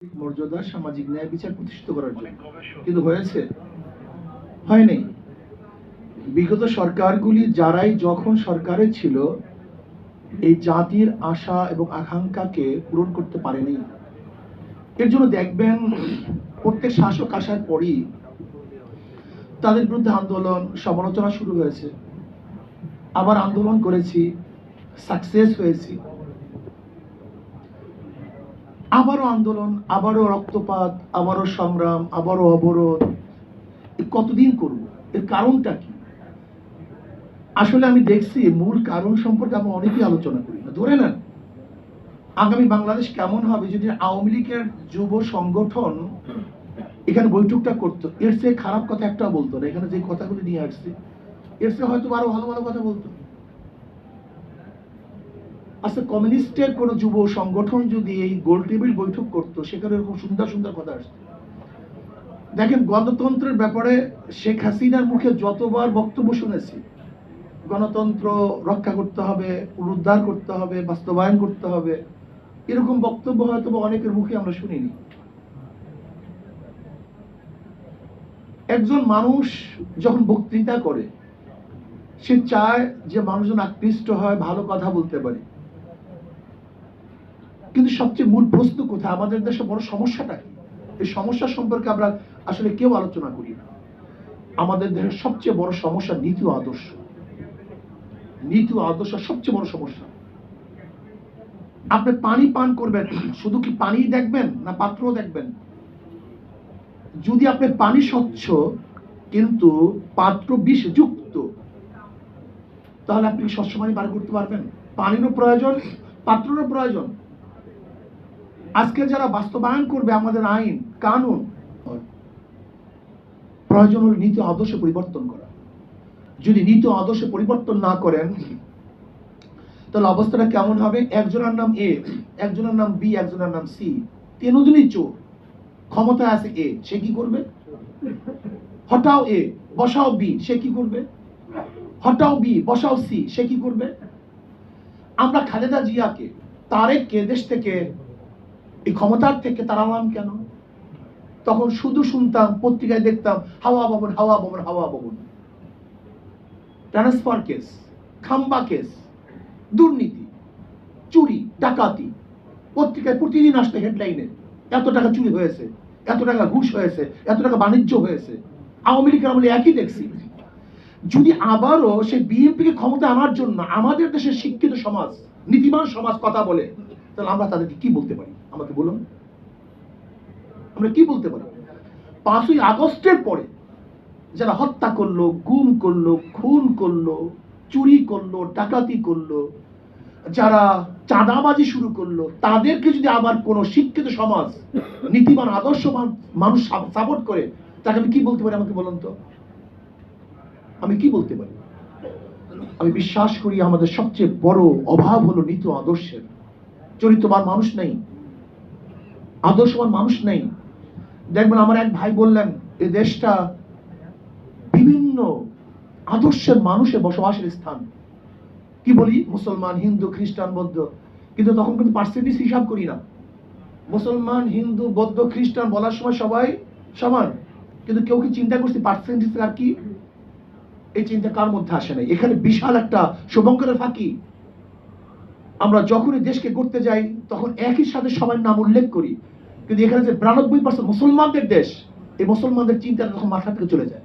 মর্যাদা, সামাজিক ন্যায় বিচার প্রতিষ্ঠিত করার জন্য। কিন্তু হয়েছে? হয়নি। বিগত সরকারগুলি যারাই যখন সরকারে ছিল এই জাতির আশা এবং আকাঙ্ক্ষাকে পূরণ করতে পারেনি। এর জন্য দেখবেন প্রত্যেক শাসক আসার পরই তাদের বিরুদ্ধে আন্দোলন, সমালোচনা শুরু হয়েছে। আবার আন্দোলন করেছি, সাকসেস হয়েছি, আবারও আন্দোলন, আবারও রক্তপাত, আবারও সংগ্রাম, আবারও অবরোধ। কতদিন করব? এর কারণটা কি? আসলে আমি দেখছি মূল কারণ সম্পর্কে আমরা অনেকেই আলোচনা করি না। ধরে নেন আগামী বাংলাদেশ কেমন হবে যদি আওয়ামী লীগের যুব সংগঠন এখানে বৈঠকটা করতো। এর চেয়ে খারাপ কথা একটাও বলতো না। এখানে যে কথাগুলো নিয়ে আসছি এর চেয়ে হয়তো আরো ভালো ভালো কথা বলতো। আচ্ছা, কমিউনিস্টের কোন যুব সংগঠন যদি এই গোল টেবিল বৈঠক করতো সেখানে এরকম সুন্দর সুন্দর কথা আসতো। দেখেন, গণতন্ত্রের ব্যাপারে শেখ হাসিনার মুখে যতবার বক্তব্য শুনেছি, গণতন্ত্র রক্ষা করতে হবে, পুনরুদ্ধার করতে হবে, বাস্তবায়ন করতে হবে, এরকম বক্তব্য হয়তো অনেকের মুখে আমরা শুনিনি। একজন মানুষ যখন বক্তৃতা করে সে চায় যে মানুষজন আকৃষ্ট হয়, ভালো কথা বলতে পারে। কিন্তু সবচেয়ে মূল প্রশ্ন কোথায়? আমাদের দেশে বড় সমস্যাটা কি? এই সমস্যা সম্পর্কে আমরা আসলে কেউ আলোচনা করি না। আমাদের দেশের সবচেয়ে বড় সমস্যা নীতি ও আদর্শ। নীতি ও আদর্শ সবচেয়ে বড় সমস্যা। আপনি পানি পান করবেন, শুধু কি পানি দেখবেন না পাত্রও দেখবেন? যদি আপনি পানি স্বচ্ছ কিন্তু পাত্র বিষযুক্ত, তাহলে আপনি স্বচ্ছ পানি পান করতে পারবেন? পানিরও প্রয়োজন, পাত্রেরও প্রয়োজন। আজকে যারা বাস্তবায়ন করবে আমাদের আইন কানুন, প্রয়োজন হল নীতি আদর্শ পরিবর্তন করা। যদি নীতি আদর্শ পরিবর্তন না করেন তাহলে অবস্থাটা কেমন হবে? একজনের নাম এ, একজনের নাম বি, একজনের নাম সি, তিনজনই চোর। ক্ষমতায় আছে এ, সে কি করবে? হটাও এ, বসাও বি, সে কি করবে? হটাও বি, বসাও সি, সে কি করবে? আমরা খালেদা জিয়াকে, তারেককে দেশ থেকে, এই ক্ষমতার থেকে তাড়ালাম কেন? তখন শুধু শুনতাম, পত্রিকায় দেখতাম হাওয়া ভবন, হাওয়া ভবন, হাওয়া ভবন, ট্রান্সফার কেস, খাম্বা কেস, দুর্নীতি, চুরি, ডাকাতি। পত্রিকায় প্রতিদিন আসতে হেডলাইনে এত টাকা চুরি হয়েছে, এত টাকা ঘুষ হয়েছে, এত টাকা বাণিজ্য হয়েছে। আওয়ামী লীগের আমলে একই দেখছি। যদি আবারও সে বিএনপিকে ক্ষমতা আনার জন্য আমাদের দেশের শিক্ষিত সমাজ, নীতিবান সমাজ কথা বলে, তাহলে আমরা তাদেরকে কি বলতে পারি? আমাকে বলুন, আমরা কি বলতে পারি? 5ই আগস্টের পরে যারা হত্যা করলো, গুম করলো, খুন করলো, চুরি করলো, ডাকাতি করলো, যারা চাঁদাবাজি শুরু করলো, তাদেরকে যদি আবার কোন শিক্ষিত সমাজ, নীতিবান আদর্শবান মানুষ সাপোর্ট করে, তাকে আমি কি বলতে পারি? আমাকে বলুন তো, আমি কি বলতে পারি? আমি বিশ্বাস করি আমাদের সবচেয়ে বড় অভাব হলো নীতি আদর্শের। চরিত্রবান মানুষ নেই, আদর্শবান মানুষ নেই। দেখবেন আমার এক ভাই বললেন এই দেশটা বিভিন্ন আদর্শের মানুষের বসবাসের স্থান। কি বলি? মুসলমান, হিন্দু, খ্রিস্টান, বৌদ্ধ। কিন্তু তখন কিন্তু পার্সেন্টেজ হিসাব করি না। মুসলমান, হিন্দু, বৌদ্ধ, খ্রিস্টান বলার সময় সবাই সমান, কিন্তু কেউ কি চিন্তা করছি পার্সেন্টেজ আর কি? এই চিন্তা কার মধ্যে আসে নাই? এখানে বিশাল একটা শুভঙ্করের ফাঁকি। আমরা যখনই দেশকে করতে যাই তখন একই সাথে সবার নাম উল্লেখ করি, কিন্তু এখানে যে 92% মুসলমানদের দেশ, এই মুসলমানদের চিন্তা তখন মাথা থেকে চলে যায়।